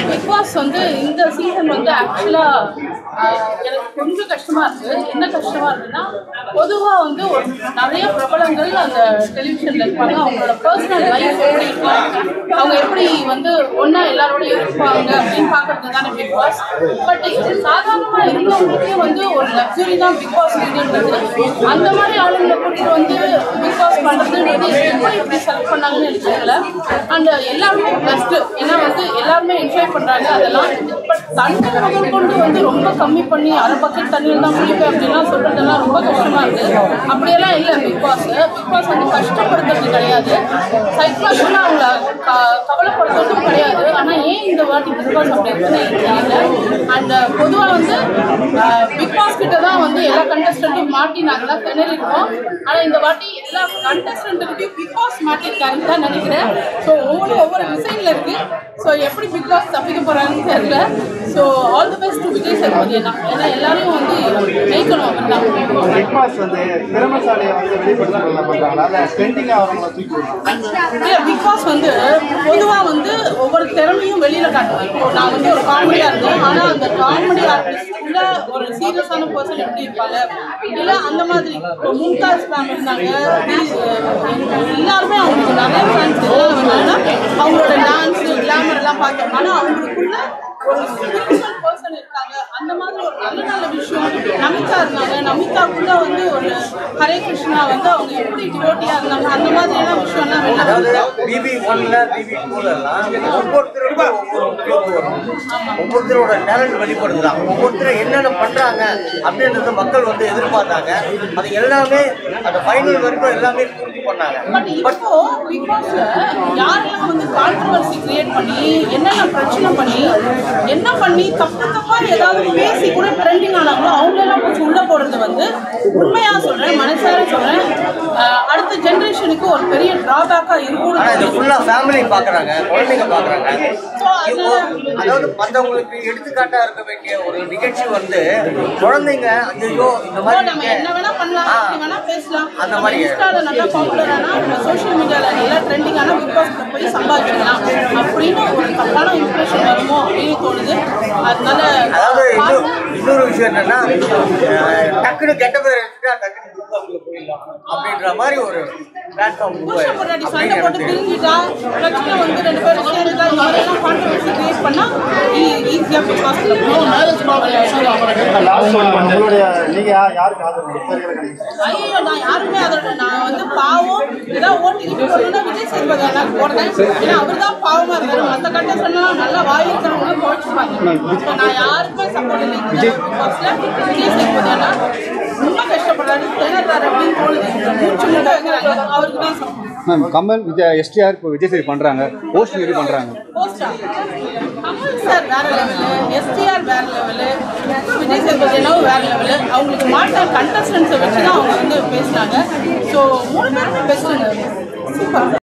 Big pass வந்து இந்த season வந்து ஆக்சுவலாக எனக்கு கொஞ்சம் கஷ்டமாக இருக்குது. என்ன கஷ்டமாக இருக்குன்னா, பொதுவாக வந்து ஒரு நிறைய பிரபலங்கள் அந்த டெலிவிஷனில் இருப்பாங்க. அவங்களோட பர்சனல் லைஃப் எப்படி இருப்பாங்க, அவங்க எப்படி வந்து ஒன்றா எல்லாரோடையும் இருப்பாங்க அப்படின்னு பார்க்கறது தானே பிக் பாஸ். பட் சாதாரணமாக இருந்தவங்களுக்கே வந்து ஒரு லக்ஸுரி தான் பிக் பாஸ் வீடுன்றது. அந்த மாதிரி ஆளுங்களை கூட்டிட்டு வந்து பிக் பாஸ் பண்ணுறதுன்றது எப்படி இப்படி செலக்ட் பண்ணாங்கன்னு எனக்கு தெரியல. அண்ட் எல்லாருமே பெஸ்ட்டு, ஏன்னா வந்து எல்லாருமே என்ஜாய் பண்ணுறாங்க அதெல்லாம். பட் தண்ணி முதல் கொண்டு வந்து ரொம்ப கம்மி பண்ணி அரை பக்கெட் தண்ணியில் தான் குளிப்பேன் அப்படின்லாம் சொல்கிறதெல்லாம் ரொம்ப கஷ்டமாக இருக்குது. அப்படியெல்லாம் இல்லை பிக் பாஸ். பிக் பாஸ் வந்து கஷ்டப்படுத்துறது கிடையாது, சைக்கலாஜிக்கலாக அவங்கள கவலைப்படுத்துறதும் கிடையாது. ஆனால் ஏன் இந்த வாட்டி பிக் பாஸ் அப்படி இருக்குன்னு எனக்கு தெரியல. அண்ட் பொதுவாக வந்து பிக் பாஸ் கிட்ட தான் வந்து எல்லா கண்டஸ்டண்ட்டும் மாட்டி நாங்கள் தான் திணறிருக்கோம். ஆனால் இந்த வாட்டி எல்லா கண்டஸ்டண்ட்டுக்கிட்டையும் பிக் பாஸ் மாட்டிருக்காருன்னு தான் நினைக்கிறேன். ஸோ ஒவ்வொரு டிசைனில் இருக்குது. ஸோ எப்படி பிக் பாஸ் தப்பிக்க போகிறாங்கன்னு தெரியல. So all the best to Vijay Sethupathi அண்ணா. ஏன்னா எல்லாரையும் வந்து ஜெயிக்கணும் அப்படின்னா. பிக் பாஸ் வந்து திறமைசாலியை வந்து வெளிப்படுத்த பண்ணுறாங்க, அதை ட்ரெண்டிங்காக அவங்கள தூக்கி இல்லை, பிக் பாஸ் வந்து பொதுவாக வந்து ஒவ்வொரு திறமையும் வெளியில் காட்டுவேன். இப்போ நான் வந்து ஒரு காமெடியாக இருந்தேன், ஆனால் அந்த காமெடி ஆர்டிஸ்ட்ல ஒரு சீரியஸான பர்சன் எப்படி இருப்பாங்க, இல்லை அந்த மாதிரி. இப்போ மும்தாஸ் மேம் இருந்தாங்க, எல்லாருமே அவங்களுக்கு நிறைய ஃபேன்ஸ் எல்லாம் வந்தாங்கன்னா அவங்களோட டான்ஸு கிளாமர் எல்லாம் பார்த்தோம். ஆனால் அவங்களுக்குள்ள ஒரு ஸ்பிரிச்சுவல் பர்சன் இருக்காங்க. அந்த மாதிரி ஒரு நல்ல நல்ல விஷயம். நமிதா இருந்தாங்க, நமிதாக்குள்ள வந்து ஒரு ஹரே கிருஷ்ணா வந்து அவங்க எப்படி டிவோட்டியா இருந்தாங்க, அந்த மாதிரியான விஷயம்லாம் ஒவ்வொருத்தரோட டேலண்ட் வெளிப்படுத்துறான். ஒவ்வொருத்தரும் என்னென்ன பண்றாங்க அப்படின்றது மக்கள் வந்து எதிர்பார்த்தாங்க. அது எல்லாமே அந்த ஃபைனல் வரைக்கும் எல்லாமே பூர்த்தி பண்ணாங்க. பட் இப்போ பிக் பாஸ்ல யாரெல்லாம் வந்து கான்ட்ரவர்சி கிரியேட் பண்ணி என்னென்ன பிரச்சனை பண்ணி என்ன பண்ணி தப்பா ஏதாவது பேசி கூட ட்ரெண்டிங் ஆனாங்களோ அவங்களெல்லாம் கொஞ்சம் உள்ள போடுறது வந்து உண்மையா சொல்றேன், மனசார சொல்றேன், அடுத்த ஜெனரேஷனுக்கு ஒரு பெரிய டிராபேக்கா இருக்கும். ஃபேமிலி பாக்குறாங்க, குழந்தைங்க பாக்குறாங்க. அதாவது மற்றவங்களுக்கு எடுத்துக்காட்டா இருக்க வேண்டிய ஒரு நிகழ்ச்சி வந்து குழந்தைங்க ஐயோ இந்த மாதிரி நம்ம என்ன வேணா பண்ணலாம், எப்படி வேணா பேசலாம். அந்த மாதிரி இன்ஸ்டால நல்லா பாப்புலர் ஆனா, சோஷியல் மீடியால நல்லா ட்ரெண்டிங் ஆனா பிக் பாஸ்ல போய் சம்பாதிக்கலாம் அப்படின்னு ஒரு தப்பான இன்ஸ்பிரேஷன் வருமோ அப்படின்னு தோணுது. அதனால அதாவது இன்னொரு விஷயம் என்னன்னா, டக்குனு கெட்ட பேர் எடுத்துட்டா டக்குனு பிக் பாஸ்ல போயிடலாம் அப்படின்ற மாதிரி ஒரு பிளாட்ஃபார்ம் சண்டை போட்டு பிரிஞ்சுட்டா பிரச்சனை வந்து ரெண்டு பேரும் சேர்ந்துட்டா இந்த மாதிரிலாம் கான்ட்ரவர்சி கிரியேட் பண்ணா ஈஸியாக பிக் பாஸ்ல ஐயோ நான் யாருமே அதோட நான் வந்து பாவம் ஏதாவது ஓட்டிக்கிட்டு போகணும்னா விஜய் சேதுபதி எனக்கு போடுறேன். ஏன்னா அவர் தான் பாவமாக இருக்காரு. மற்ற கண்டஸ்டன்ட்லாம் நல்லா வாய் இருக்கிறவங்க குறைச்சிப்பாங்க. நான் யாருக்குமே சப்போர்ட் இல்லை. பிக் பாஸ்ல விஜய் சேதுபதி அண்ணா ரொம்ப கஷ்டப்படுறாரு, திணறாரு அப்படின்னு தோணுது. மூச்சு முட்டை வைக்கிறாங்க, அவருக்கு தான் சப்போர்ட். மேம் கமல் எஸ்டிஆர் இப்போ விஜய் சேதுபதி பண்ணுறாங்க, போஸ்ட் எப்படி பண்ணுறாங்க? கமல் சார் வேற லெவலு, எஸ்டிஆர் வேற லெவலு, விஜய் சேதுபதி அண்ணாவும் வேற லெவலு. அவங்களுக்கு மாட்ட கண்டஸ்டன்ஸை வச்சு தான் அவங்க வந்து பேசுனாங்க. ஸோ 3 பேருமே பெஸ்ட்டுங்க, சூப்பர்.